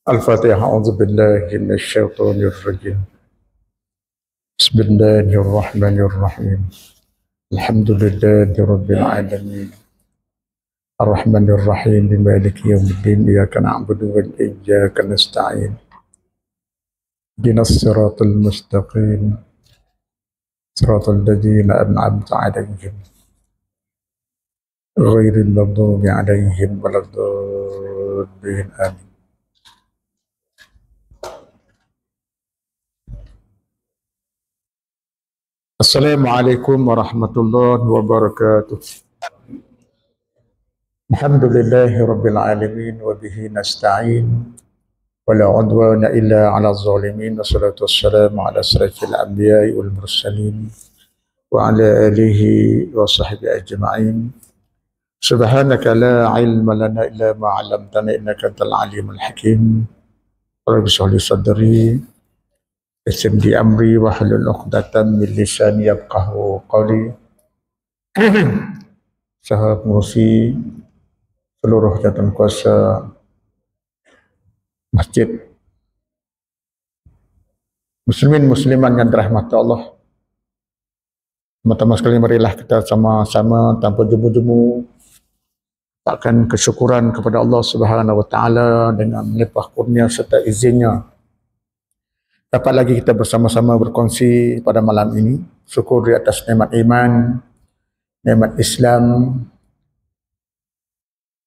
الفاتحة. أعوذ بالله من الشيطان الرجيم. بسم الله الرحمن الرحيم. الحمد لله رب العالمين الرحمن الرحيم مالك يوم الدين إياك نعبد وإياك نستعين اهدنا الصراط المستقيم صراط الذين أنعمت عليهم غير المغضوب عليهم ولا الضالين آمين. Assalamualaikum warahmatullahi wabarakatuh. Alhamdulillahi rabbil alamin wa bihi nasta'in wa la udwana illa 'ala zalimin wassalatu wassalamu ala asyrafil anbiya'i wal mursalin wa ala alihi wa sahbihi ajma'in. Subhanaka la ilma lana illa ma 'allamtana innaka antal alimul hakim. Rabbi shrah li sadri yassir li amri wahlul 'uqdatam min lisani yafqahu qawli. Sahabat pengurusi seluruh jawatan kuasa masjid muslimin musliman yang dirahmati Allah, teman-teman sekalian, marilah kita sama-sama tanpa jemu-jemu takkan kesyukuran kepada Allah Subhanahu wa taala dengan melimpah kurnia serta izinnya dapat lagi kita bersama-sama berkongsi pada malam ini. Syukur di atas nikmat iman, nikmat Islam,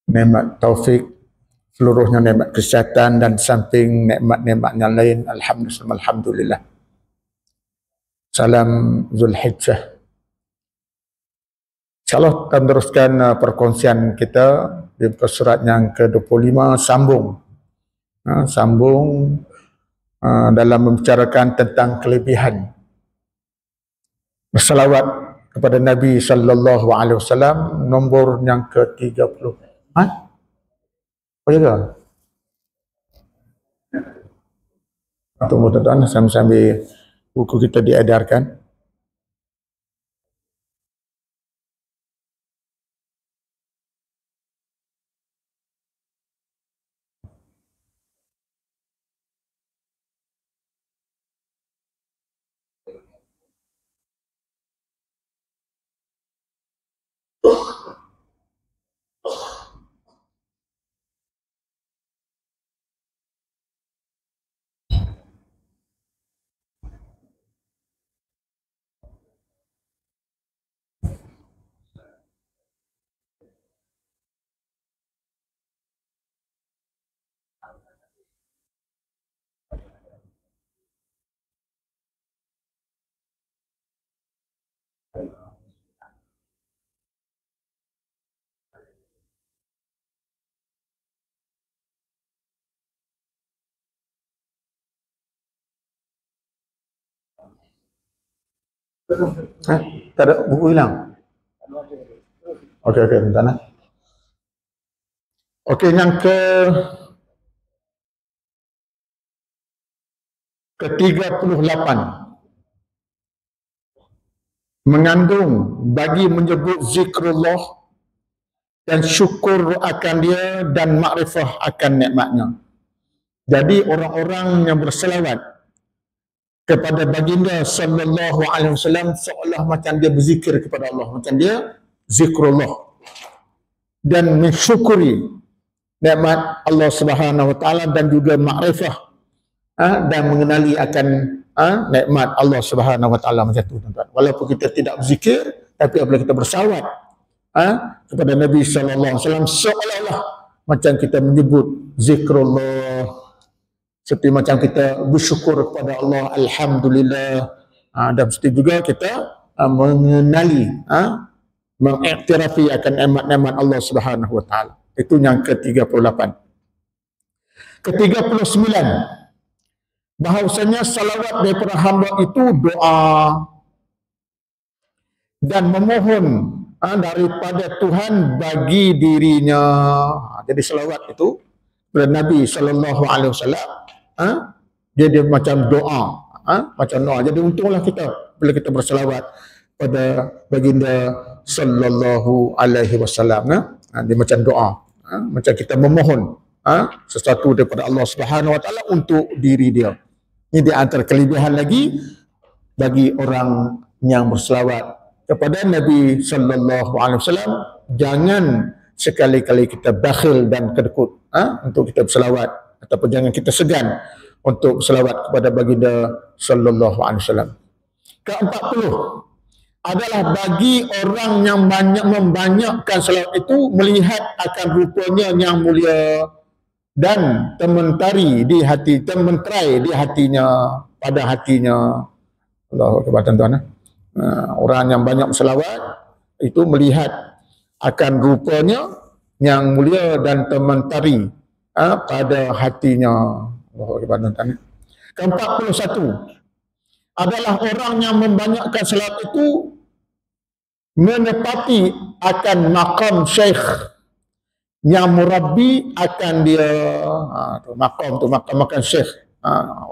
nikmat taufik, seluruhnya nikmat kesihatan dan samping nikmat-nikmat yang lain. Alhamdulillah. Salam Zulhijjah. InsyaAllah kita meneruskan perkongsian kita di muka surat yang ke-25, sambung dalam membicarakan tentang kelebihan bersalawat kepada Nabi sallallahu alaihi wasallam, nombor yang ke-30. Oh ya. Tunggu tuan-tuan sambil buku kita diedarkan. Tak ada buku hilang. Okey, bentar. Okey, yang ke-38 mengandung bagi menyebut zikrullah dan syukur akan dia dan makrifah akan nikmatnya. Jadi orang-orang yang berselawat kepada baginda sallallahu alaihi wasallam seolah macam dia berzikir kepada Allah, macam dia zikrullah dan mensyukuri nikmat Allah Subhanahu wa taala dan juga makrifah dan mengenali akan nikmat Allah Subhanahu wa taala macam tu, tuan-tuan. Walaupun kita tidak berzikir, tapi apabila kita bersalawat kepada Nabi sallallahu alaihi wasallam seolah-olah macam kita menyebut zikrullah, seperti macam kita bersyukur kepada Allah, alhamdulillah. Dan mesti juga kita mengenali, mengiktirafи akan nikmat-nikmat Allah Subhanahu wa taala. Itu yang ke-38. Ke-39, bahawasanya salawat daripada hamba itu doa dan memohon daripada Tuhan bagi dirinya. Jadi salawat itu kepada Nabi sallallahu alaihi wasallam, dia macam doa, macam doa. Jadi untunglah kita bila kita bersalawat pada baginda sallallahu alaihi wasallam. Dia macam doa, macam kita memohon sesuatu daripada Allah Subhanahu Wa Taala untuk diri dia. Ini di antara kelebihan lagi bagi orang yang berselawat kepada Nabi sallallahu alaihi wasallam. Jangan sekali-kali kita bakhil dan kedekut untuk kita berselawat, ataupun jangan kita segan untuk berselawat kepada baginda sallallahu alaihi wasallam. Ke-40 adalah bagi orang yang banyak membanyakkan selawat itu melihat akan rupanya yang mulia dan termentari di hati, termenterai di hatinya, pada hatinya. Allahu Akbar, tuan-tuan. Orang yang banyak berselawat itu melihat akan rupanya yang mulia dan termentari pada hatinya. Allahu Akbar, tuan-tuan. Ke-41 adalah orang yang membanyakkan selawat itu menepati akan makam syekh yang murabbi akan dia. Makam tu makam syekh,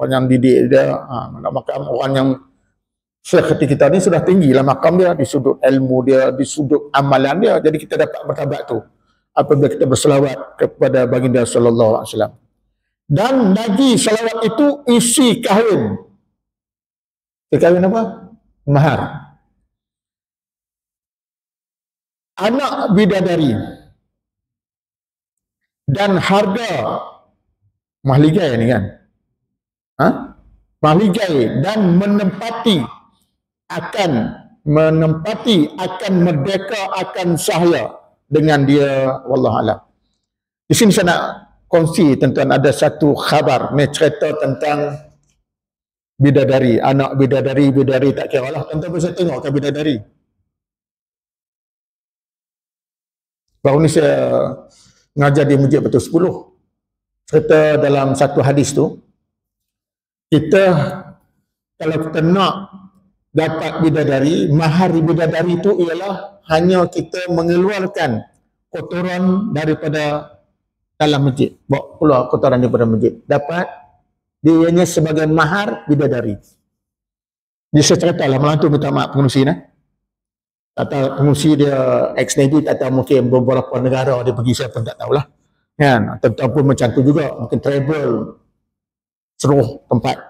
orang yang didik dia, makam orang yang syekh kita ni sudah tinggi lah makam dia, di sudut ilmu dia, di sudut amalan dia. Jadi kita dapat martabat tu apabila kita berselawat kepada baginda sallallahu alaihi wasallam. Dan bagi selawat itu isi kahwin. Kahwin apa? Mahar. Anak bidadari dan harga mahligai ni kan, mahligai dan menempati akan merdeka akan sahaya dengan dia. Wallahualam. Di sini saya nak kongsi, tuan-tuan, ada satu khabar ni cerita tentang bidadari, anak bidadari tak kira lah. Tuan-tuan bisa tengok kan bidadari. Baru ni saya ngajar di Masjid Batu 10. Cerita dalam satu hadis tu, kita kalau kita nak dapat bidadari, mahar bidadari itu ialah hanya kita mengeluarkan kotoran daripada dalam masjid. Bawa keluar kotoran daripada masjid. Dapat dia hanya sebagai mahar bidadari. Dia ceritalah malam tu, minta maaf pengurusi ni. Atau pengurusi dia ex-Navy, atau mungkin beberapa negara dia pergi, saya pun tak tahulah. Kan? Ataupun macam tu juga, mungkin travel seluruh tempat.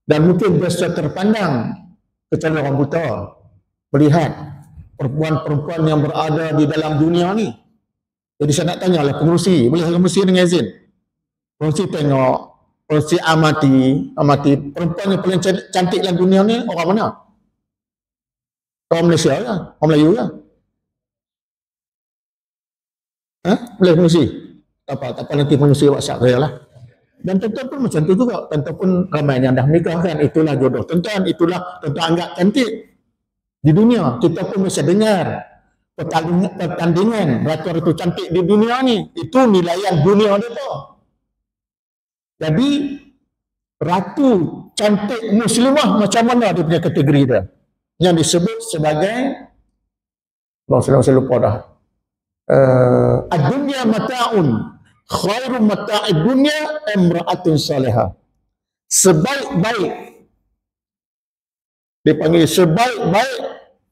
Dan mungkin dia sudah terpandang kecuali orang buta melihat perempuan-perempuan yang berada di dalam dunia ni. Jadi saya nak tanyalah pengurusi, boleh pengurusi dengan izin? Pengurusi tengok, pengurusi amati perempuan yang paling cantik dalam dunia ni orang mana? Orang Malaysia ke? Orang Melayu ke? Boleh pengurusi? Tak apa, nanti pengurusi WhatsApp saya lah. Dan tuan-tuan pun macam tu juga. Tuan-tuan pun ramai yang dah menikah kan. Itulah jodoh tuan-tuan, itulah tuan-tuan anggap cantik di dunia. Kita pun mesti dengar pertandingan ratu-ratu cantik di dunia ni. Itu nilaian dunia dia tu. Jadi ratu cantik muslimah macam mana dia punya kategori dia? Yang disebut sebagai, saya lupa dah, ad-dunya mata'un khairu mata'id dunya imra'atun salihah. Sebaik-baik, dipanggil sebaik-baik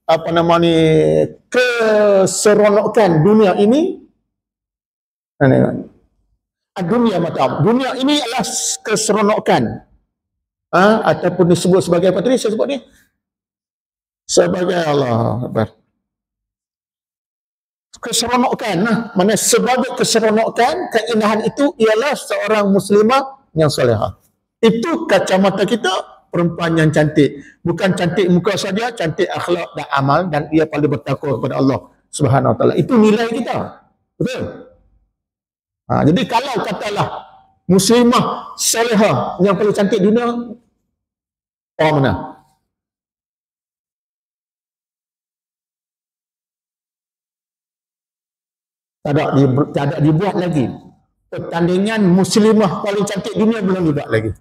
apa nama ni, keseronokan dunia ini, ad-dunya mata'un, dunia ini adalah keseronokan, ataupun disebut sebagai apa tadi saya sebut ni, sebagai Allah Akbar, keseronokan. Mana sebagai keseronokan, keindahan itu ialah seorang muslimah yang salihah. Itu kacamata kita, perempuan yang cantik. Bukan cantik muka saja, cantik akhlak dan amal, dan ia paling bertakwa kepada Allah Subhanahu Wa Taala. Itu nilai kita. Betul? Jadi kalau katalah muslimah salihah yang paling cantik dunia, orang mana? Tak ada dibuat lagi. Pertandingan muslimah paling cantik dunia belum dibuat lagi.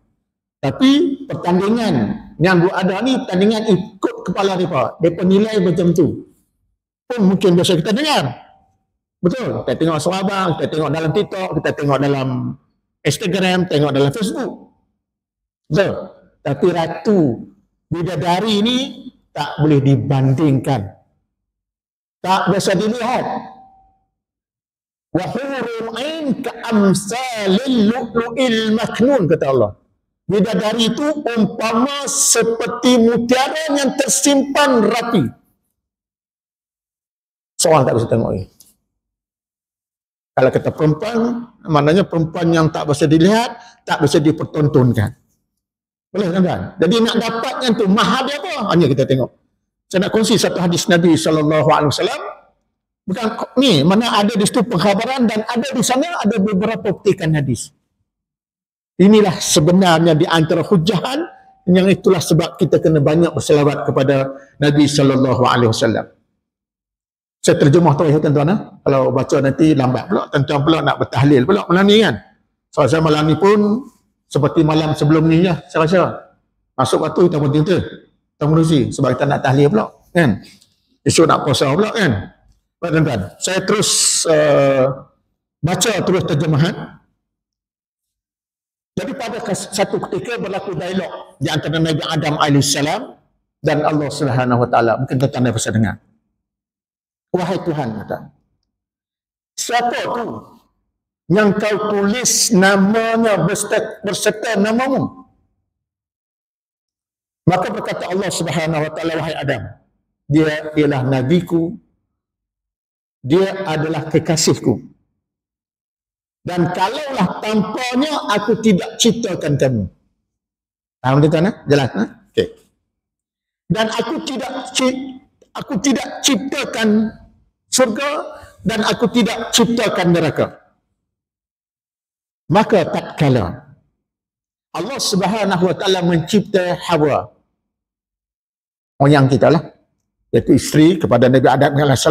Tapi pertandingan yang ada ni, pertandingan ikut kepala mereka. Mereka nilai macam tu. Pun mungkin biasa kita dengar. Betul? Kita tengok Sarawak, kita tengok dalam TikTok, kita tengok dalam Instagram, tengok dalam Facebook. Betul? Tapi ratu bidadari ni tak boleh dibandingkan. Tak biasa dilihat. Wa hurul ain ka amsalil lu'lu'il maknun, kata Allah. Bidadari itu umpama seperti mutiara yang tersimpan rapi. Seorang tak bisa tengok ni. Kalau kata perempuan, maknanya perempuan yang tak bisa dilihat, tak bisa dipertontonkan. Boleh kan? Jadi nak dapatnya tu mahal dia apa? Hanya kita tengok. Saya nak kongsi satu hadis Nabi SAW. Bukan ni, mana ada di situ pengkhabaran dan ada di sana ada beberapa petikan hadis. Inilah sebenarnya di antara hujahan, yang itulah sebab kita kena banyak berselawat kepada Nabi SAW. Saya terjemah tu ya tuan-tuan. Kalau baca nanti lambat pula, tuan-tuan pula nak bertahlil pula malam ni kan. So saya malam ni pun seperti malam sebelum ni lah, saya rasa. Masuk waktu kita pun tinggal. Kita menerusi sebab kita nak tahlil pula kan. Esok nak puasa pula kan. Baik tuan-tuan, saya terus baca terus terjemahan. Jadi pada satu ketika berlaku dialog di antara Nabi Adam AS dan Allah SWT. Mungkin tuan-tuan dah bisa dengar. Wahai Tuhan, kata, siapa tu yang kau tulis namanya berserta namamu? Maka berkata Allah SWT, wahai Adam, dia ialah nabiku, dia adalah kekasihku. Dan kalaulah tanpanya aku tidak ciptakan kamu. Faham tuan-tuan? Jelas? Okey. Dan aku tidak ciptakan surga dan aku tidak ciptakan neraka. Maka tatkala Allah Subhanahu wa taala mencipta Hawa, moyang kita lah, iaitu isteri kepada Nabi Adam AS.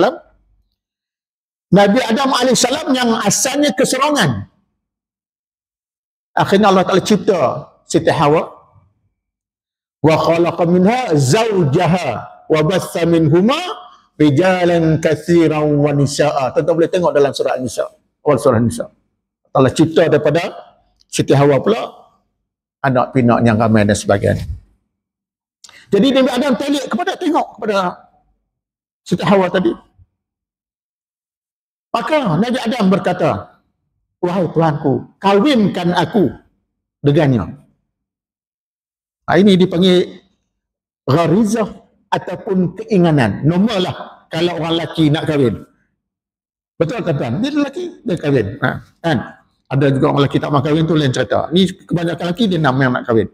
Nabi Adam AS yang asalnya keserongan, akhirnya Allah Ta'ala cipta Siti Hawa. Wa khalaqa minha zawjaha wa batha minhuma rijalan katsiran wa nisaa. Tuan-tuan boleh tengok dalam surah An-Nisa, awal surah An-Nisa. Allah cipta daripada Siti Hawa pula anak pinak yang ramai dan sebagainya. Jadi Nabi Adam tengok kepada Siti Hawa tadi. Maka Nabi Adam berkata, wahai Tuhanku, kawinkan aku dengannya. Ini dipanggil gharizah ataupun keinginan. Normal lah kalau orang lelaki nak kahwin. Betul tuan-tuan? Dia lelaki, dia kahwin. Kan? Ada juga orang lelaki tak mahu kahwin, tu lain cerita. Ni kebanyakan lelaki dia nak kahwin.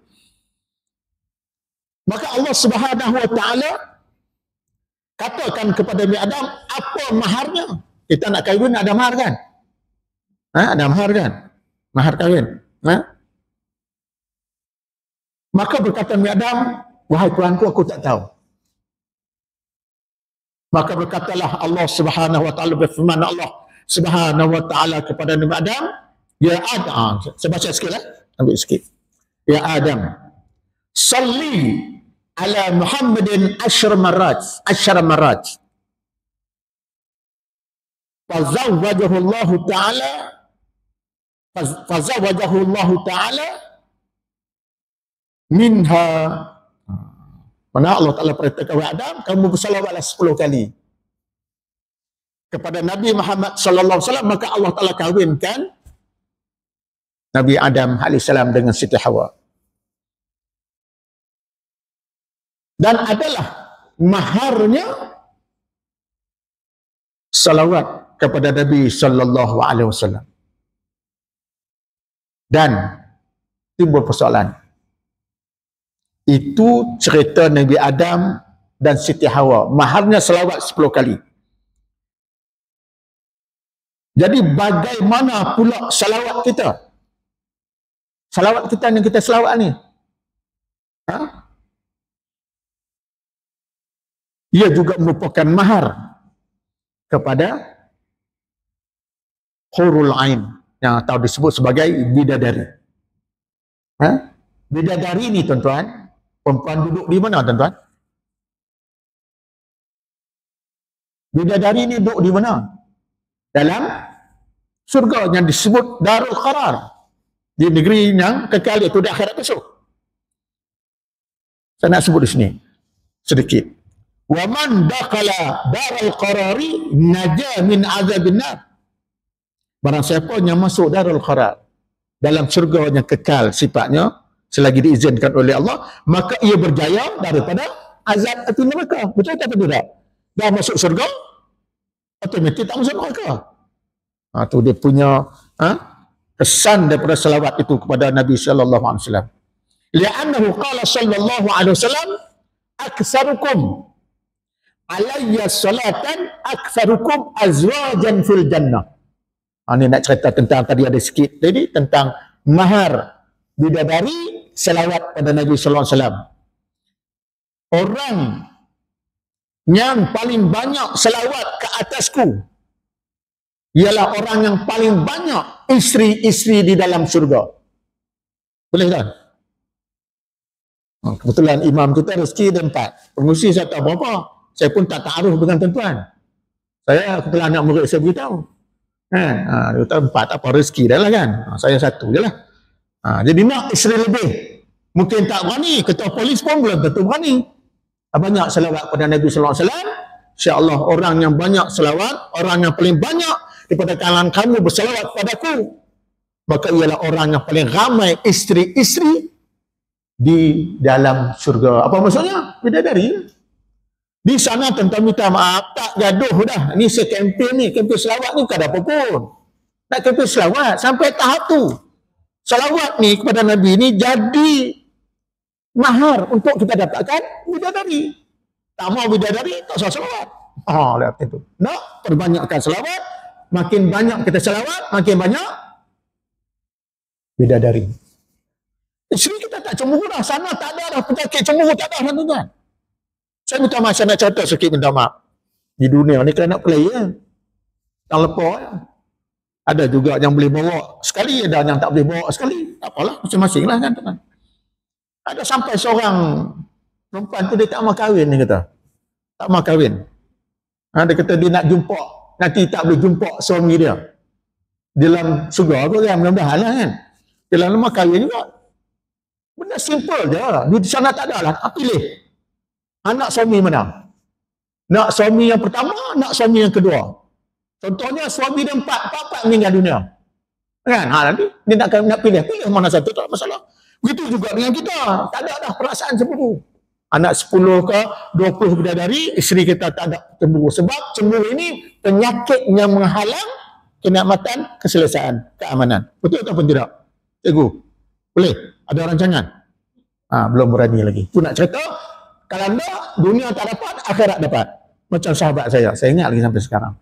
Maka Allah Subhanahu wa taala katakan kepada Nabi Adam, apa maharnya? Kita nak kahwin ada mahar kan? Ada mahar kan? Mahar kahwin. Maka berkata Nabi Adam, wahai Tuhanku, aku tak tahu. Maka berkatalah Allah Subhanahu wa taala, berfirman Allah Subhanahu wa taala kepada Nabi Adam, ya Adam, saya baca sikit lah, ambil sikit. Ya Adam, salli ala Muhammadin 10 marat. Fazawwajahu Allah Ta'ala minha. Mana Allah Ta'ala perintahkan kepada Adam, kamu bersalawatlah 10 kali kepada Nabi Muhammad sallallahu alaihi wasallam, maka Allah Ta'ala kahwinkan Nabi Adam alaihissalam dengan Siti Hawa. Dan adalah maharnya salawat kepada Nabi sallallahu alaihi wasallam. Dan timbul persoalan. Itu cerita Nabi Adam dan Siti Hawa. Maharnya selawat 10 kali. Jadi bagaimana pula selawat kita? Selawat kita yang kita selawat ni. Ia juga merupakan mahar kepada hurul ain yang tahu disebut sebagai bidadari. Bidadari ni tuan-tuan, perempuan duduk di mana tuan-tuan? Bidadari ni duduk di mana? Dalam surga yang disebut Darul Qarar, di negeri yang kekal, iaitu di akhirat esok. Saya nak sebut di sini sedikit. Wa man dakhala Darul Qarari naja min azabin nar. Barang siapa yang masuk darul qarar, dalam syurga yang kekal sifatnya, selagi diizinkan oleh Allah, maka ia berjaya daripada azab api neraka. Betul tak tidak? Dah masuk syurga, otomatik tak masuk neraka. Tu dia punya kesan daripada selawat itu kepada Nabi sallallahu alaihi wasallam. Li'annahu qala sallallahu alaihi wasallam, aktsarukum alayya salatan aktsarukum azwajan fil jannah. Ini nak cerita tentang, tadi ada sikit tadi tentang mahar bidadari selawat pada Nabi sallallahu alaihi wasallam. Orang yang paling banyak selawat ke atasku ialah orang yang paling banyak isteri-isteri di dalam syurga. Boleh tak? Kebetulan imam kita rezeki dia 4. Pengusi saya tak berapa. Saya pun tak taruh dengan tuan-tuan. Saya kebetulan anak murid saya beritahu. Dia kata 4 apa rezeki dah lah kan. Saya 1 je lah. Jadi nak isteri lebih. Mungkin tak berani. Ketua polis pun belum tentu berani. Banyak selawat pada Nabi sallallahu alaihi wasallam. InsyaAllah orang yang banyak selawat, orang yang paling banyak daripada kalangan kamu berselawat padaku, maka ialah orang yang paling ramai isteri-isteri di dalam syurga. Apa maksudnya? Bidadari. Di sana tuan-tuan minta maaf, tak gaduh dah. Ni sekempen ni, kempen selawat ni tak ada apa pun. Nak kempen selawat sampai tahap tu. Selawat ni kepada Nabi ni jadi mahar untuk kita dapatkan bidadari. Tak mau bidadari, tak usah selawat. Lihat itu. Nak perbanyakkan selawat, makin banyak kita selawat, makin banyak bidadari. Isteri kita tak cemburu dah. Sana tak ada dah penyakit cemburu, tak ada tuan-tuan. Saya minta maaf, saya nak cerita sikit minta maaf. Di dunia ni kena nak play ya. Tak lepas ya. Ada juga yang boleh bawa sekali, ada yang tak boleh bawa sekali. Tak apalah, masing-masing lah kan tuan. Ada sampai seorang perempuan tu dia tak mau kahwin, dia kata. Tak mau kahwin. Dia kata dia nak jumpa, nanti tak boleh jumpa suami dia. Dalam surga tu kan, mudah-mudahan lah kan. Dalam rumah kahwin juga. Benda simple je. Di sana tak ada lah. Pilih. Anak suami mana? Nak suami yang pertama, nak suami yang kedua. Contohnya suami dia 4 meninggal dunia. Kan? Nanti dia nak pilih mana satu, tak masalah. Begitu juga dengan kita. Tak ada dah perasaan cemburu. Anak 10 ke 20 bidadari, isteri kita tak ada cemburu. Sebab cemburu ini penyakit yang menghalang kenikmatan, keselesaan, keamanan. Betul ataupun tidak? Cikgu, boleh? Ada rancangan? Belum berani lagi. Itu nak cerita, kalau tak, dunia tak dapat, akhirat dapat. Macam sahabat saya ingat lagi sampai sekarang.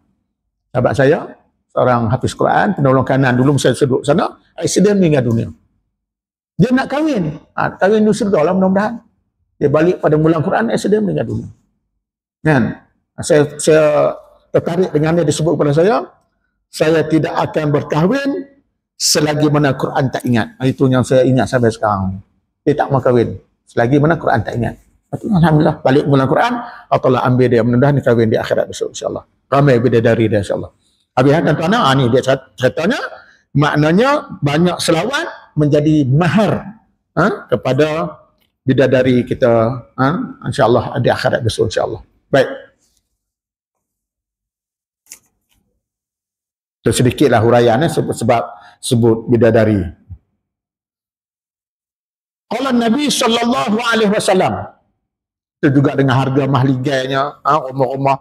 Sahabat saya, seorang hafiz Quran, penolong kanan, dulu saya duduk sana, accident meninggal dunia. Dia nak kahwin. Kahwin di surga lah mudah-mudahan. Dia balik pada mulang Quran, accident meninggal dunia. Kan? Saya tertarik dengan dia disebut kepada saya tidak akan berkahwin selagi mana Quran tak ingat. Itu yang saya ingat sampai sekarang. Dia tak mau kahwin selagi mana Quran tak ingat. Alhamdulillah, balik mulang Quran, Allah ambil dia, mudah-mudahan dia kahwin di akhirat besok insyaAllah. Ramai bidadari dia insyaAllah. Habis tuan-tuan, ni dia ceritanya, maknanya banyak selawat menjadi mahar kepada bidadari kita, insyaAllah di akhirat besok insyaAllah. Baik. So, sedikitlah huraian sebab sebut bidadari. Qala Nabi sallallahu alaihi wasallam, itu juga dengan harga mahligainya, rumah-rumah,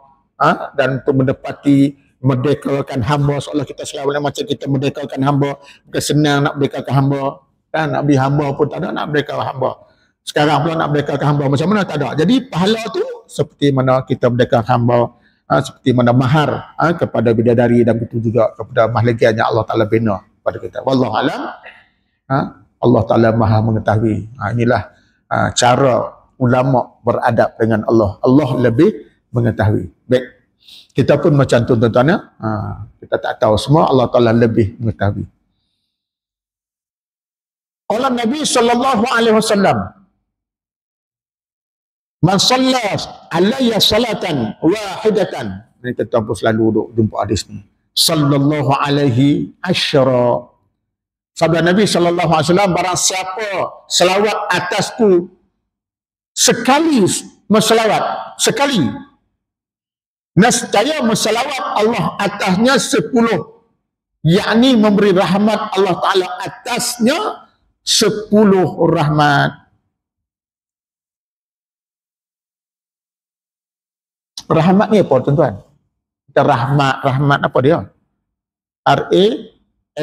dan untuk mendapati merdekakan hamba, seolah kita selawat macam kita merdekakan hamba. Bukan senang nak merdekakan hamba, kan? Nak beri hamba pun tak ada, nak merdekakan hamba. Sekarang pula nak merdekakan hamba macam mana, tak ada. Jadi pahala tu seperti mana kita merdekakan hamba, seperti mana mahar kepada bidadari, dan begitu juga kepada mahligainya Allah Ta'ala bina pada kita. Wallahu alam, Allah Ta'ala maha mengetahui. Inilah cara ulama beradab dengan Allah. Allah lebih mengetahui. Baik. Kita pun macam tu tuan-tuan ya. Kita tak tahu semua, Allah Ta'ala lebih mengetahui. Allah Nabi sallallahu alaihi wasallam, man shalla alayya salatan wahidatan. Ini tuan-tuan pun selalu duduk jumpa hadis ni. Sallallahu alaihi asyara. Sabda Nabi sallallahu alaihi wasallam, barang siapa selawat atasku sekali, berselawat sekali, nescaya berselawat Allah atasnya 10 yakni memberi rahmat Allah Ta'ala atasnya 10 rahmat. Rahmat ni apa tuan-tuan? Kita rahmat apa dia? R-A-H-M-A-T,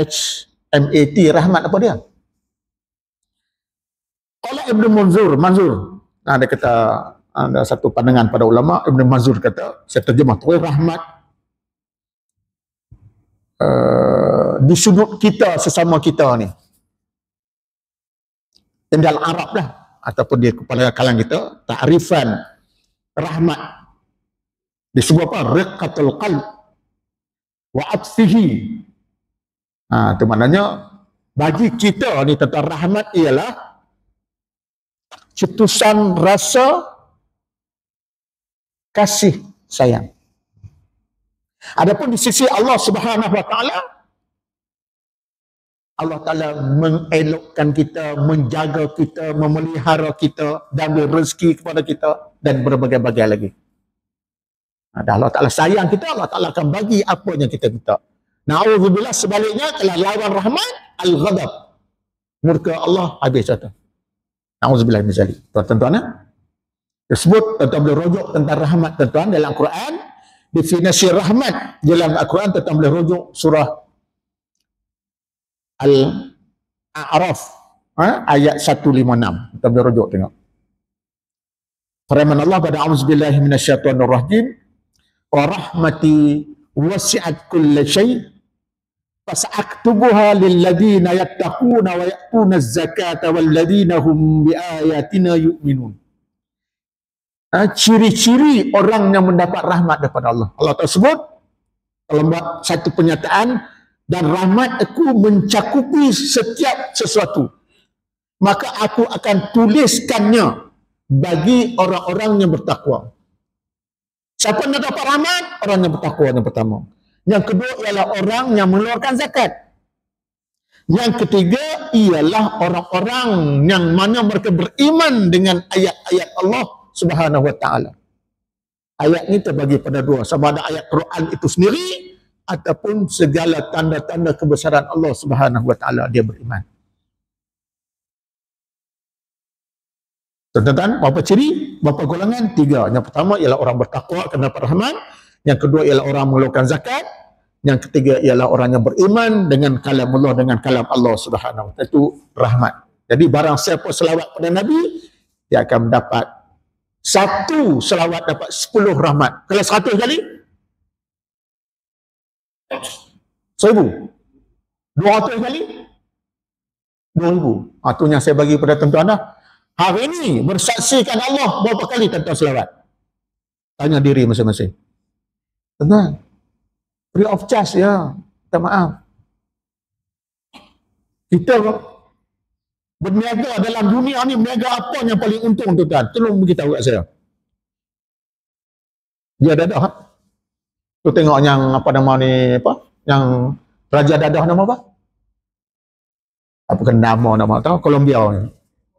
rahmat apa dia? Kalau Ibn Manzur, ada kata, ada satu pandangan pada ulama, Ibn Manzur kata, saya terjemah tu, rahmat di sudut kita sesama kita ni. Dan dalam Arab lah, ataupun dia kepada kalangan kita, ta'rifan rahmat disebut apa? Riqqatul qalb wa atfihi. Itu maknanya bagi kita ni tentang rahmat ialah cetusan rasa kasih sayang. Adapun di sisi Allah Subhanahu wa taala, Allah Ta'ala mengelokkan kita, menjaga kita, memelihara kita, dan beri rezeki kepada kita, dan berbagai-bagai lagi. Allah Ta'ala sayang kita, Allah Ta'ala akan bagi apa yang kita minta. Na'udzubillah, sebaliknya, telah lawan rahmat, al-ghadab. Murka Allah habis satu. Na'udzubillah min zalik. Tuan-tuan, tersebut, tuan-tuan boleh rujuk tentang rahmat, tuan-tuan, dalam Quran. Definisi rahmat dalam Al-Quran, tuan-tuan boleh rujuk surah Al-A'raf, ayat 156. Kita boleh rujuk tengok. Firman Allah pada a'udzubillahi minasyaitonir rajim, wa rahmati wasi'at kulla syai' fas'aktubuha lil ladzina yattaquna wa ya'tuna az-zakata wal ladzina hum bi ayatina yu'minun. Ciri-ciri orang yang mendapat rahmat daripada Allah. Allah tersebut dalam satu pernyataan, dan rahmat aku mencakupi setiap sesuatu, maka aku akan tuliskannya bagi orang-orang yang bertakwa. Siapa yang dapat rahmat? Orang yang bertakwa yang pertama. Yang kedua ialah orang yang mengeluarkan zakat. Yang ketiga ialah orang-orang yang mana mereka beriman dengan ayat-ayat Allah Subhanahu wa taala. Ayat ini terbagi pada dua, sama ada ayat Quran itu sendiri ataupun segala tanda-tanda kebesaran Allah Subhanahu wa taala dia beriman. Tuan-tuan, berapa ciri? Berapa golongan? 3. Yang pertama ialah orang bertakwa akan dapat rahmat. Yang kedua ialah orang mengeluarkan zakat. Yang ketiga ialah orang yang beriman dengan kalam Allah, dengan kalam Allah Subhanahu wa taala. Itu rahmat. Jadi barang siapa selawat pada Nabi, dia akan mendapat 1 selawat dapat 10 rahmat. Kalau 100 kali 1000. 200 kali 2000. Itu yang saya bagi pada tuan-tuan dah. Hari ini bersaksikan Allah berapa kali tuan-tuan selawat? Tanya diri masing-masing. Tuan-tuan, free of charge ya. Minta maaf. Kita berniaga dalam dunia ni, berniaga apa yang paling untung tuan-tuan? Tolong beritahu kat saya. Dia dadah. Tu tengok yang apa nama ni, apa? Yang Raja Dadah nama apa? Apa kan nama tahu? Colombian.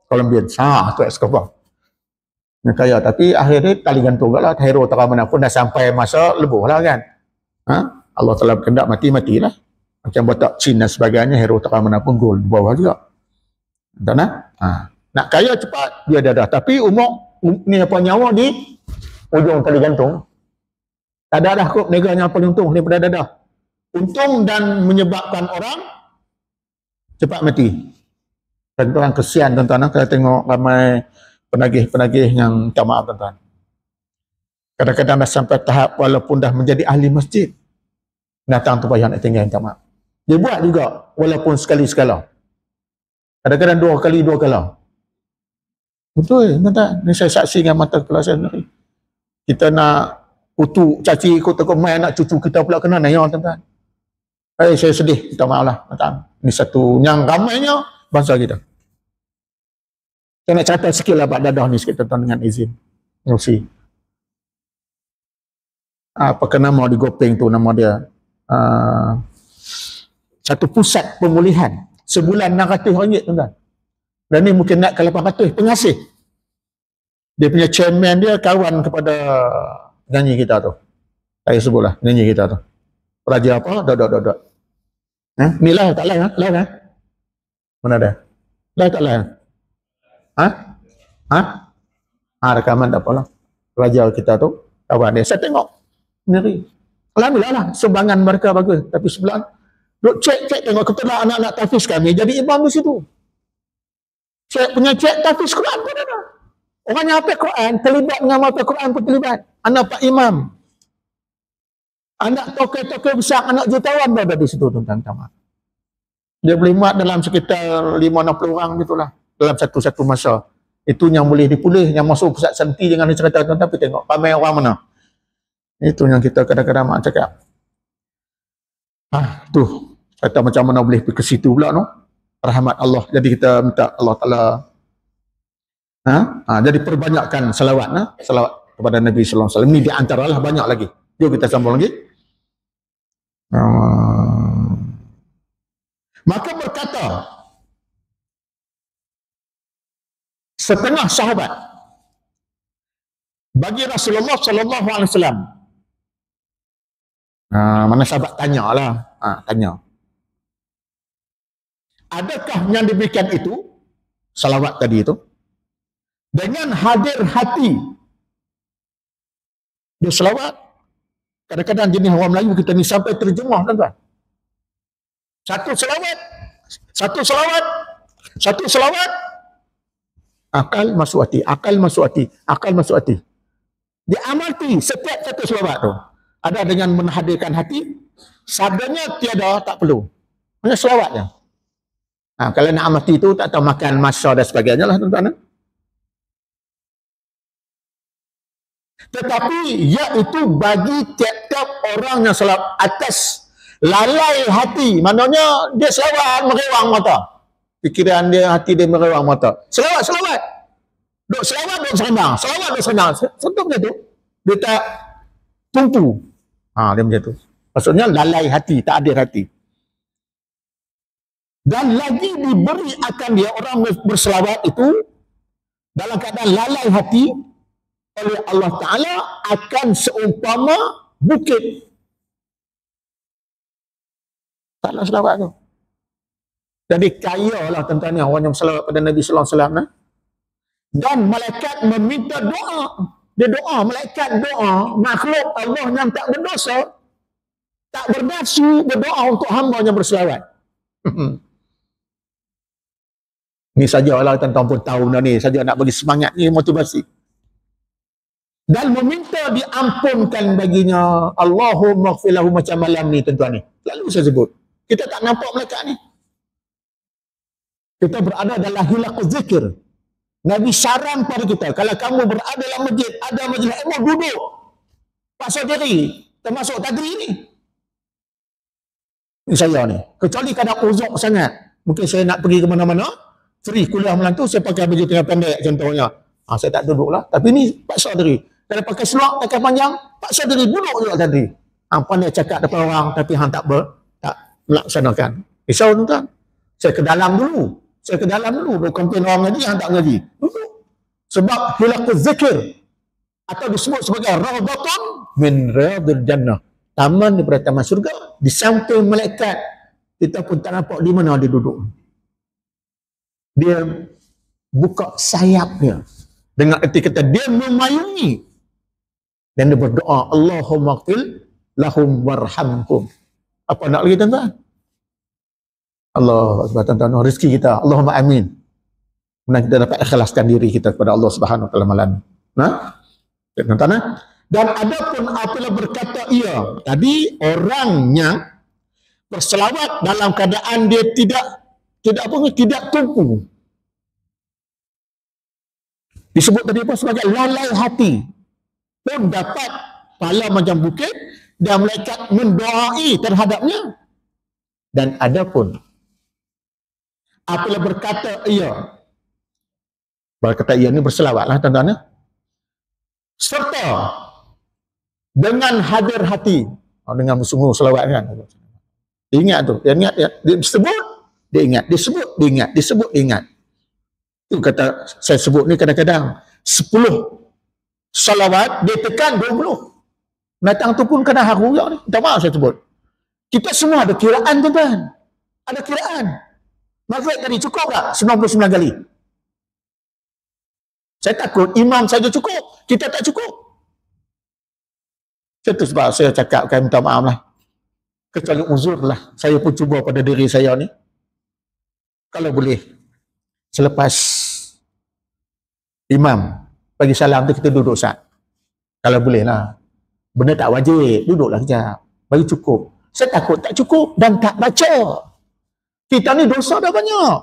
Tu Escobar. Yang kaya, tapi akhirnya tali gantung kat lah. Hero tak mana pun dah sampai masa lebuh lah kan. Allah telah berkendak matilah. Macam botak Chin dan sebagainya, hero tak mana pun gol di bawah juga. Tak nak? Nak kaya cepat, dia dadah. Tapi umur ni apa nyawa di ujung tali gantung. Tak ada dah kot negara yang paling untung daripada dadah. Untung dan menyebabkan orang cepat mati. Tuan-tuan, kesian tuan-tuan kalau tengok ramai penagih-penagih yang minta maaf tuan-tuan. Kadang-kadang dah sampai tahap walaupun dah menjadi ahli masjid, datang tu payah nak tinggal minta maaf. Dia buat juga walaupun sekali-sekala. Kadang-kadang 2 kali 2 kala. Betul tuan-tuan. Ini saya saksi dengan mata kepala saya sendiri. Kita nak putu caci ikut takut main anak cucu kita pula kena naya tuan-tuan. Saya sedih, minta maaf lah tuan-tuan. Ini satu yang ramainya bangsa kita. Saya nak cerita sikit lah Pak Dadah ni sikit tuan-tuan dengan izin. Rusi. Apa nama di Gopeng tu, nama dia satu pusat pemulihan. Sebulan RM600 tuan-tuan. Dan ni mungkin nak ke RM800 pengasih. Dia punya chairman dia kawan kepada penyanyi kita tu. Saya sebutlah penyanyi kita tu. Raja apa? Dot. Ni live tak live? Live kan? Mana ada? Live tak live? Ha? Ha? Rekaman tak apalah. Raja kita tu, kawan dia. Saya tengok. Sendiri. Alhamdulillah lah. Sumbangan mereka bagus. Tapi sebelah, duk cek tengok kebetulan anak-anak tahfiz kami jadi imam di situ. Cek tahfiz Quran pun ada. Orang yang hafal Quran, terlibat dengan hafal Quran pun terlibat. Anak Pak Imam. Anak tokoh-tokoh besar, anak jutawan berada di situ tuan-tuan. Dia boleh muat dalam sekitar 5-60 orang gitulah. Dalam satu-satu masa. Itu yang boleh dipulih, yang masuk pusat santi dengan cerita tuan-tuan, tapi tengok ramai orang mana. Itu yang kita kadang-kadang mak cakap. Tu. Kata macam mana boleh pergi ke situ pula no? Rahmat Allah. Jadi kita minta Allah Ta'ala jadi perbanyakkan salawat salawat kepada Nabi sallallahu alaihi wasallam. Ini di antaralah banyak lagi. Jom kita sambung lagi. Maka berkata setengah sahabat bagi Rasulullah sallallahu alaihi wasallam. Mana sahabat tanyalah, tanya. Adakah yang diberikan itu salawat tadi itu dengan hadir hati? Dia selawat. Kadang-kadang jenis orang Melayu kita ni sampai terjemah tuan-tuan. Satu selawat. Akal masuk hati. Dia amati setiap satu selawat tu. Ada dengan menghadirkan hati. Sabdanya tiada, tak perlu. Hanya selawat je. Kalau nak amati tu tak tahu makan masa dan sebagainya lah tuan-tuan. Tetapi iaitu bagi tiap-tiap orang yang selawat atas lalai hati. Maknanya dia selawat merewang mata. Fikiran dia, hati dia merewang mata. Selawat. Duk selawat, duk senang. Contoh macam tu. Dia tak tumpu. Dia macam tu. Maksudnya lalai hati, tak ada hati. Dan lagi diberi akan dia orang berselawat itu dalam keadaan lalai hati oleh Allah Ta'ala akan seumpama bukit. Taklah selawat tu. Jadi kaya lah tuan-tuan orang yang berselawat pada Nabi Sallallahu Alaihi Wasallam. Dan malaikat meminta doa. Dia doa, malaikat doa, makhluk Allah yang tak berdosa, tak bernafsu, berdoa untuk hamba yang berselawat. Ni sajalah tuan-tuan pun tahu dah ni, saja nak bagi semangat ni, motivasi. Dan meminta diampunkan baginya. Allahumma gfirlahu macam malam ni tuan-tuan ni. Lalu saya sebut. Kita tak nampak malaikat ni. Kita berada dalam hilaquz zikir. Nabi saran pada kita, kalau kamu berada dalam masjid, ada majlis ilmu, duduk. Paksa diri. Termasuk tadi ni. Ini saya ni. Kecuali kadang uzuk sangat. Mungkin saya nak pergi ke mana-mana. Free kuliah malam tu, saya pakai baju tengah pendek contohnya. Saya tak duduk lah. Tapi ni paksa diri. Kalau pakai seluar, pakai panjang, paksa diri duduk juga tadi. Pandai cakap depan orang, tapi hang tak melaksanakan. Risau tuan-tuan. Saya ke dalam dulu. Berkomplain orang ngaji, hang tak ngaji. Duduk. Sebab hilaquz zikir. Atau disebut sebagai rawdatun min riyadil jannah. Taman daripada taman surga. Di samping malaikat. Kita pun tak nampak di mana dia duduk. Dia buka sayapnya. Dengan erti kata, dia memayungi. Dan dia berdoa, Allahumma qfil lahum warhamkum. Apa nak lagi tuan-tuan? Allah SWT, tuan-tuan, rezeki kita. Allahumma amin. Kemudian kita dapat ikhlaskan diri kita kepada Allah Subhanahu Wa Taala malam. Tuan-tuan. Dan ada pun apabila berkata ia, tadi orang yang berselawat dalam keadaan dia tidak tumpu. Disebut tadi apa sebagai lalai hati. Pun dapat pahala macam bukit dan malaikat mendoai terhadapnya. Dan ada pun apabila berkata ia ni berselawatlah tuan-tuan. Serta dengan hadir hati. Dengan sungguh selawat kan. Ingat tu. Dia disebut, dia ingat. Disebut, dia ingat. Itu kata saya sebut ni kadang-kadang 10 salawat dia tekan 20. Datang tu pun kadang haru juga ni. Minta maaf saya sebut. Kita semua ada kiraan tuan-tuan. Ada kiraan. Maghrib tadi cukup tak? 99 kali. Saya takut imam saja cukup, kita tak cukup. Itu sebab saya cakap, minta maaf lah. Kecuali uzur lah. Saya pun cuba pada diri saya ni. Kalau boleh, selepas imam bagi salam tu kita duduk sat. Kalau boleh lah. Benda tak wajib, duduklah kejap. Bagi cukup. Saya takut tak cukup dan tak baca. Kita ni dosa dah banyak.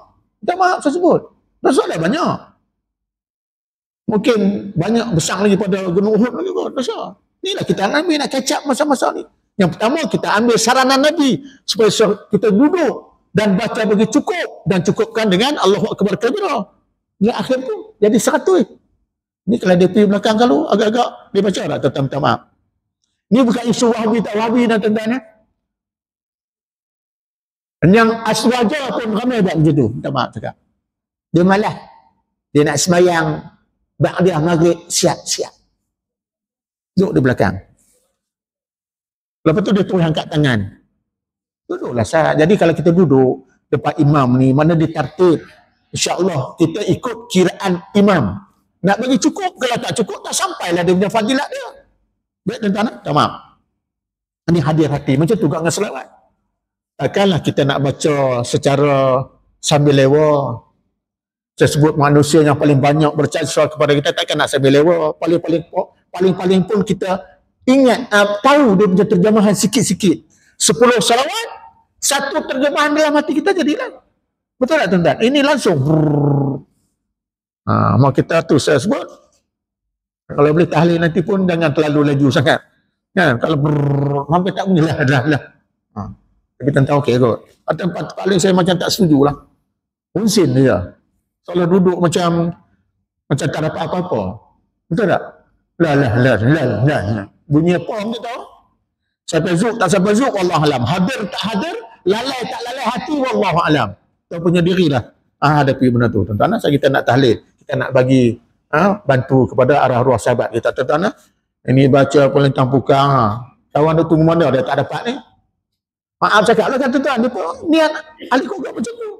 Minta maaf saya sebut. Dosa dah banyak. Mungkin banyak besar lagi pada Gunung Uhud lagi kot, dosa. Inilah kita ambil nak catch up masa-masa ni. Yang pertama kita ambil saranan Nabi supaya kita duduk dan baca bagi cukup dan cukupkan dengan Allahu Akbar kabira. Yang akhir tu jadi 100. Ni kalau dia pergi belakang kalau agak-agak dia baca tak tuan-tuan, minta maaf. Ni bukan isu wahabi tak wahabi dan tuan-tuan ya. Yang aswaja pun ramai buat begitu, minta maaf cakap. Dia malas. Dia nak semayang ba'da maghrib siap-siap. Duduk di belakang. Lepas tu dia terus angkat tangan. Duduklah sah. Jadi kalau kita duduk depan imam ni, mana ditartib, insya-Allah kita ikut kiraan imam. Nak bagi cukup, kalau tak cukup tak sampailah dia punya fadilat dia. Baik tuan-tuan, tak maaf. Ini hadir hati, macam tu juga dengan selawat. Takkanlah kita nak baca secara sambil lewa. Saya sebut manusia yang paling banyak berjasa kepada kita, takkan nak sambil lewa. Paling-paling pun kita ingat, tahu dia punya terjemahan sikit-sikit. 10 salawat, satu terjemahan dalam hati kita jadilah. Betul tak tuan-tuan? Ini langsung. Mau kita tu saya sebut. Kalau boleh tahlil nanti pun jangan terlalu laju sangat. Kan? Kalau hampir tak bunyi lah. Tapi tuan-tuan okey kot. Tempat paling saya macam tak setuju lah. Unsin dia. Kalau duduk macam tak dapat apa-apa. Betul tak? Lah. Bunyi apa orang tahu? Sampai zuk tak sampai zuk, wallahualam. Hadir tak hadir, lalai tak lalai hati, wallahualam. Kita punya dirilah hadapi benda tu. Tuan-tuan, kita nak tahlil. Kita nak bagi bantu kepada arwah-arwah sahabat kita. Tuan-tuan, ini baca pelintang pukang. Kawan tu tunggu mana dia tak dapat ni. Maaf cakap lah kan tuan-tuan. Dia pun niat ahli kogak macam tu.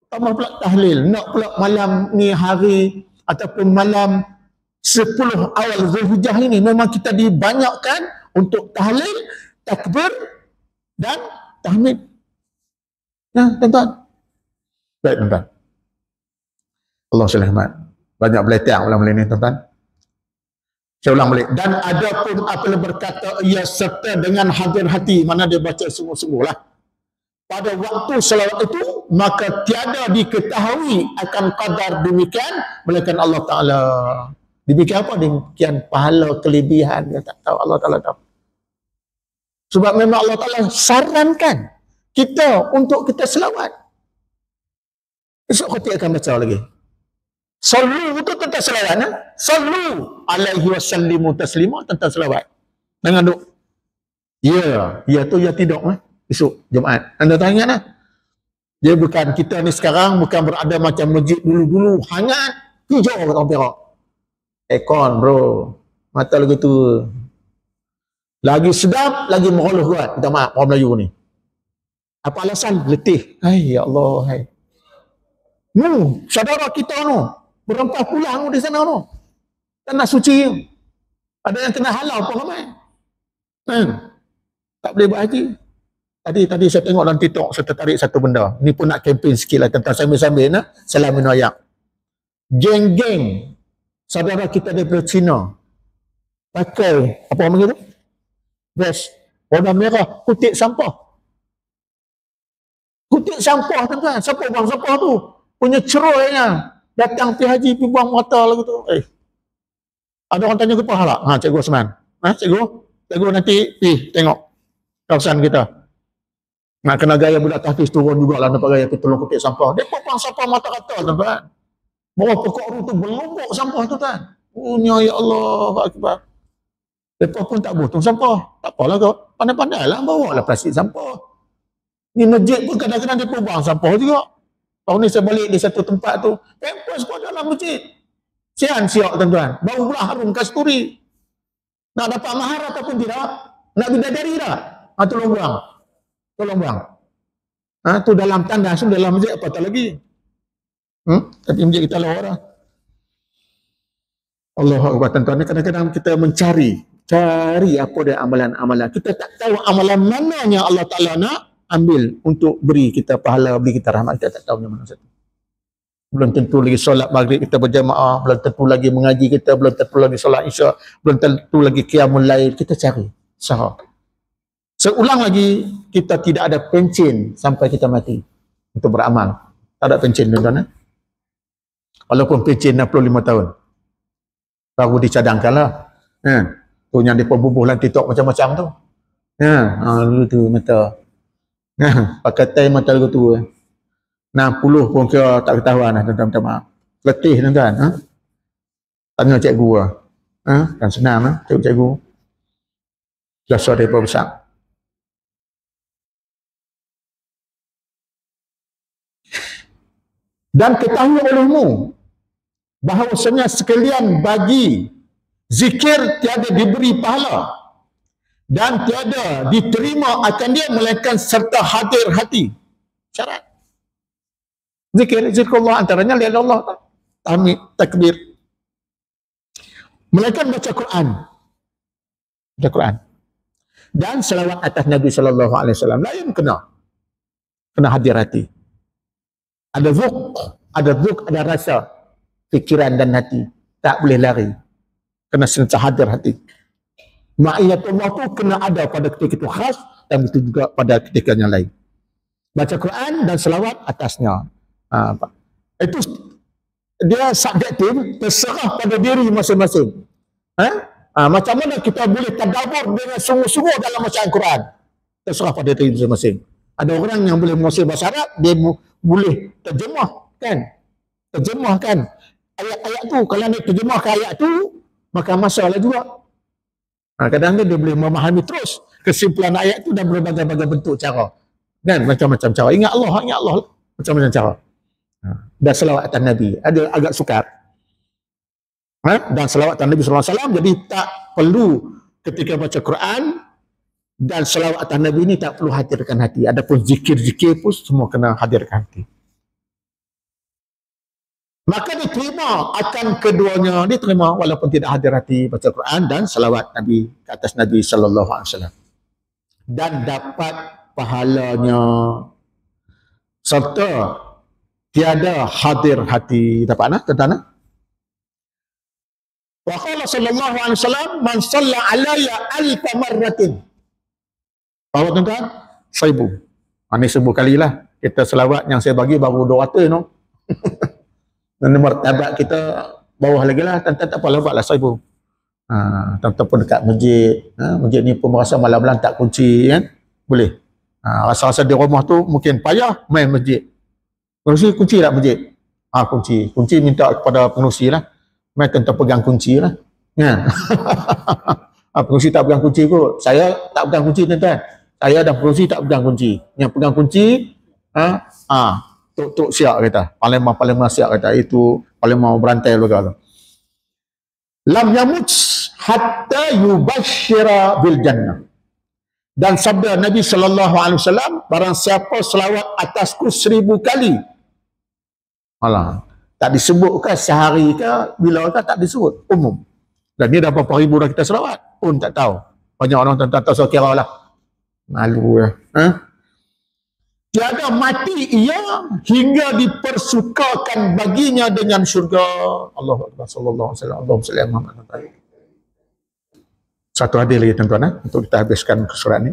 Tambah pula tahlil. Nak pula malam ni hari ataupun malam 10 awal Zulhijjah ini memang kita dibanyakkan untuk tahlil, takbir dan tahmid. Ya, tuan-tuan. Baik, tuan-tuan. Allah selamat. Banyak beletak ulang balik ni, tuan-tuan. Saya ulang balik. Dan ada pun apabila berkata ia serta dengan hadir hati, mana dia baca sungguh-sungguh lah. Pada waktu selawat itu, maka tiada diketahui akan qadar demikian, melainkan Allah Ta'ala. Demikian apa? Demikian pahala kelebihan. Dia tak tahu. Allah Ta'ala tahu. Sebab memang Allah Ta'ala sarankan kita untuk kita selawat. Esok khutik akan baca lagi. Sallu itu tentang selawat. Sallu alaihi wasallimu taslima tentang selawat. Jangan duk. Ya tu ya tidak. Esok Jumaat. Anda tak ingat lah. Dia bukan, kita ni sekarang bukan berada macam masjid dulu-dulu. Hangat. Hijau kata orang Perak. Aircon bro. Mata lagu tu. Lagi sedap, lagi meroloh kuat. Minta maaf orang Melayu ni. Apa alasan? Letih. Hai ya Allah. Hai. Saudara kita no. Berempah pulang di sana no. Tanah suci. Ada yang kena halau pun ramai. Tak boleh buat haji. Tadi saya tengok dalam TikTok, saya tertarik satu benda. Ni pun nak kempen sikit lah tentang sambil-sambil na. Salamin ayak. Geng-geng saudara kita daripada Cina pakai apa orang panggil tu? Vest warna merah, kutip sampah. Kutip sampah tuan-tuan. Siapa buang sampah tu? Punya ceroinya. Datang pergi haji, pergi buang mata lagu tu. Ada orang tanya ke pahala? Cikgu Osman. Cikgu nanti pergi tengok kawasan kita. Nak kena gaya budak tahfiz turun jugalah nampak gaya tolong kutip sampah. Dia buang sampah mata kata tuan-tuan. Bawah pokok ru tu berlumbuk sampah tu tuan. Ya Allah akbar. Mereka pun tak butuh sampah. Tak apalah kau. Pandai-pandai lah bawa lah plastik sampah. Ni masjid pun kadang-kadang dia pun buang sampah juga. Tahun ni saya balik di satu tempat tu. Pampers pun dalam masjid. Sian siap tuan-tuan. Bau pula harum kasturi. Nak dapat mahar ataupun tidak? Nak bidadari tak? Tolong buang. Tolong buang. Tu dalam tandas, dalam masjid apa tak lagi. Tapi masjid kita lah orang. Allahu Akbar, tuan-tuan. Kadang-kadang kita cari apa dia amalan-amalan. Kita tak tahu amalan mana yang Allah Ta'ala nak ambil untuk beri kita pahala, beri kita rahmat. Kita tak tahu yang mana satu. Belum tentu lagi solat maghrib kita berjamaah, belum tentu lagi mengaji kita, belum tentu lagi solat isyak, belum tentu lagi qiyamul lail. Kita cari sahar. Seulang lagi, kita tidak ada pencen sampai kita mati untuk beramal. Tak ada pencen, tuan-tuan. Walaupun pencen 65 tahun. Baru dicadangkan lah. Tu yang dia bubuh dalam TikTok macam-macam tu. Dulu tu mata. Pakai tai mata lagu tu. 60 pun kira tak ketahuan lah, tuan-tuan, minta maaf. Letih, tuan-tuan. Tanya cikgu lah. Kan senang lah, cikgu. Jasa daripada besar. Dan ketahui olehmu bahawasanya sekalian bagi zikir tiada diberi pahala dan tiada diterima akan dia melainkan serta hadir hati. Syarat. Zikrullah antaranya lihat Allah, tahmid, takbir. Melainkan baca Quran. Baca Quran. Dan selawat atas Nabi sallallahu alaihi wasallam. Lain kena hadir hati. Ada zuk, ada rasa, fikiran dan hati. Tak boleh lari. Kena sentiasa hadir hati. Ma'iyatullah tu kena ada pada ketika itu khas dan itu juga pada ketika yang lain. Baca Quran dan selawat atasnya. Itu dia subjektif, terserah pada diri masing-masing. Macam mana kita boleh tadabbur dengan sungguh-sungguh dalam bacaan Quran? Terserah pada diri masing-masing. Ada orang yang boleh menguasai bahasa Arab, dia boleh terjemahkan ayat-ayat tu. Kalau dia terjemahkan ayat tu, maka masalah juga. Kadang-kadang dia boleh memahami terus kesimpulan ayat tu dan berbagai-bagai bentuk cara. Kan? Macam-macam cara. Ingat Allah. Macam-macam cara. Dan selawat atas Nabi. Ada agak sukar. Dan selawat atas Nabi SAW. Jadi tak perlu ketika baca Quran dan selawat atas Nabi ini tak perlu hadirkan hati. Adapun zikir-zikir pun semua kena hadirkan hati. Maka diterima akan keduanya, diterima walaupun tidak hadir hati baca Quran dan selawat Nabi ke atas Nabi sallallahu alaihi wasallam. Dan dapat pahalanya serta tiada hadir hati. Dapat nak tuan-tuan? Wa qala sallallahu alaihi wasallam man shalla alayya alf marratin. Bawa tuan-tuan 1000. Ini 1000 kalilah. Kita selawat yang saya bagi baru 200 no. Dan martabat kita bawah lagi lah. Tuan-tuan tak apa, buatlah 1000. Tuan-tuan pun dekat masjid. Masjid ni pun merasa malam-malam tak kunci kan. Boleh. Rasa-rasa di rumah tu mungkin payah main masjid. Kunci tak masjid? Kunci minta kepada pengurusi lah. Main tuan-tuan pegang kunci lah. Pengurusi tak pegang kunci kot. Saya tak pegang kunci tuan-tuan. Saya dan pengurusi tak pegang kunci. Yang pegang kunci Tok siap kata. Parlimen siap kata. Itu parlimen berantai luar. Lam yamut hatta yubashshira bil jannah. Dan sabda Nabi sallallahu alaihi wasallam, barang siapa selawat atasku 1000 kali. Alah, tak disebut ke sehari ke bila ke, tak disebut, umum. Dan ni dah berapa ribu dah kita selawat pun tak tahu. Banyak orang tak tahu, so kira lah. Malu ya. Tiada mati ia hingga dipersukakan baginya dengan syurga. Allahu Akbar sallallahu alaihi wasallam. Allahumma salli ala Muhammad. Satu hadis lagi tuan-tuan untuk kita habiskan surat ni.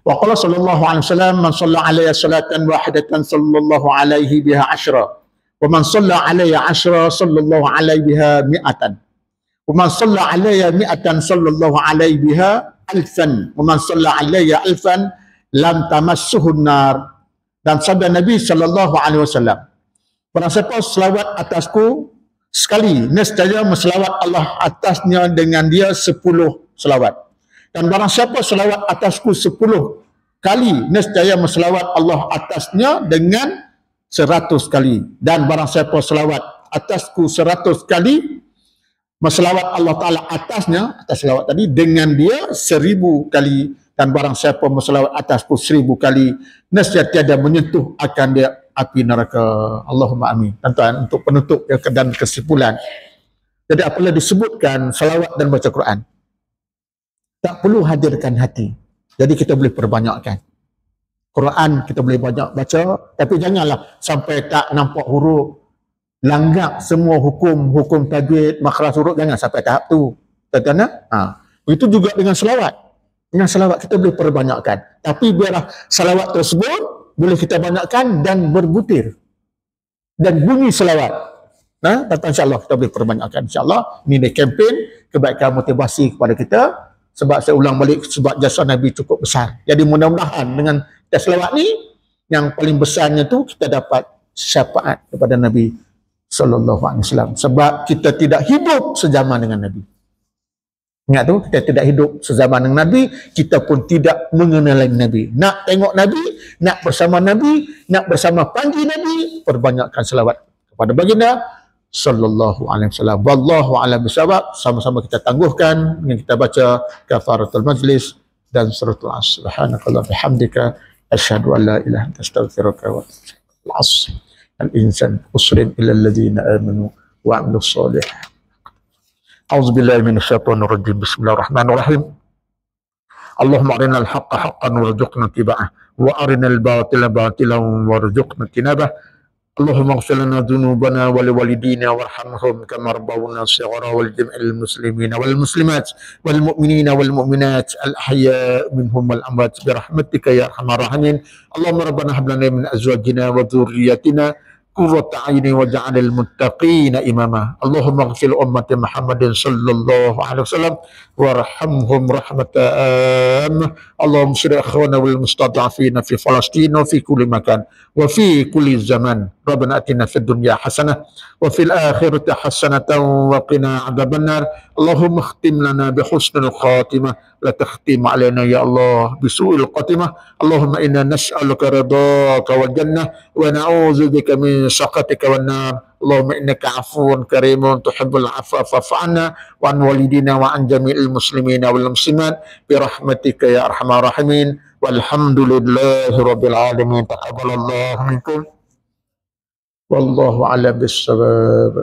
Wa qala sallallahu alaihi wasallam man shalla alayya salatan wahidatan sallallahu alaihi biha 10 wa man shalla alayya 10 sallallahu alaihi biha 100 wa man shalla alayya 100 sallallahu alaihi biha 1000 wa man shalla alayya 1000 lam tamassuhu an-nar. Dan sabda Nabi sallallahu alaihi wasallam, barang siapa selawat atasku sekali, nescaya selawat Allah atasnya dengan dia 10 selawat. Dan barang siapa selawat atasku 10 kali, nescaya selawat Allah atasnya dengan 100 kali. Dan barang siapa selawat atasku 100 kali, selawat Allah Ta'ala atasnya, atas selawat tadi, dengan dia 1000 kali. Dan barang siapa berselawat atasku 1000 kali, nescaya tiada menyentuh akan dia api neraka. Allahumma amin. Tuan-tuan, untuk penutup dan kesimpulan. Jadi apabila disebutkan salawat dan baca Quran, tak perlu hadirkan hati. Jadi kita boleh perbanyakkan. Quran kita boleh banyak baca, tapi janganlah sampai tak nampak huruf, langgak semua hukum tajwid, makhraj huruf, jangan sampai tahap tu. Tuan-tuan, begitu juga dengan selawat. Dengan selawat kita boleh perbanyakkan. Tapi biarlah selawat tersebut boleh kita banyakkan dan berbutir. Dan bunyi selawat. InsyaAllah kita boleh perbanyakkan. InsyaAllah ini dia kempen kebaikan motivasi kepada kita. Sebab saya ulang balik, sebab jasa Nabi cukup besar. Jadi mudah-mudahan dengan selawat ni, yang paling besarnya tu kita dapat syafaat kepada Nabi SAW. Sebab kita tidak hidup sejaman dengan Nabi. Ingat tu, kita tidak hidup sezaman dengan Nabi, kita pun tidak mengenali Nabi. Nak tengok Nabi, nak bersama Nabi, nak bersama panggil Nabi, perbanyakkan selawat kepada baginda sallallahu alaihi wasallam. Wallahu a'lam bissawab. Sama-sama kita tangguhkan dengan kita baca kafaratul majlis dan suratul Asr. Subhanakallah bihamdika asyhadu an la ilaha illa anta astaghfiruka wa atubu ilaik. Al-insan usrin ila alladhina amanu wa 'amilus shalihat. أعوذ بالله من الشيطان الرجيم بسم الله الرحمن الرحيم اللهم أرنا الحق حقا وارزقنا اتباعه وأرنا الباطل باطلا وارزقنا اجتنابه اللهم اغفر لنا ذنوبنا ولوالدينا وارحمهم كما ربونا صغارا ولجميع المسلمين والمسلمات والمؤمنين والمؤمنات الأحياء منهم والأموات برحمتك يا أرحم الراحمين اللهم ربنا هب لنا من أزواجنا وذرياتنا قرة عين وجعل المتقين إماما اللهم اغفر أمة محمد صلى الله عليه وسلم وارحمهم رحمة عامة اللهم انصر أخوانا والمستضعفين في فلسطين وفي كل مكان وفي كل زمان ربنا أتنا في الدنيا حسنة وفي الآخرة حسنة وقنا عذاب النار اللهم اختم لنا بحسن الخاتمة لا تختم علينا يا الله بسوء الخاتمة اللهم إنا نسألك رضاك والجنة ونعوذ بك من سخطك والنار اللهم إنك عفو كريم تحب العفو فاعف عنا وعن والدينا وعن جميع المسلمين والمسلمات برحمتك يا أرحم الراحمين والحمد لله رب العالمين تقبل الله منكم والله أعلم بالصواب.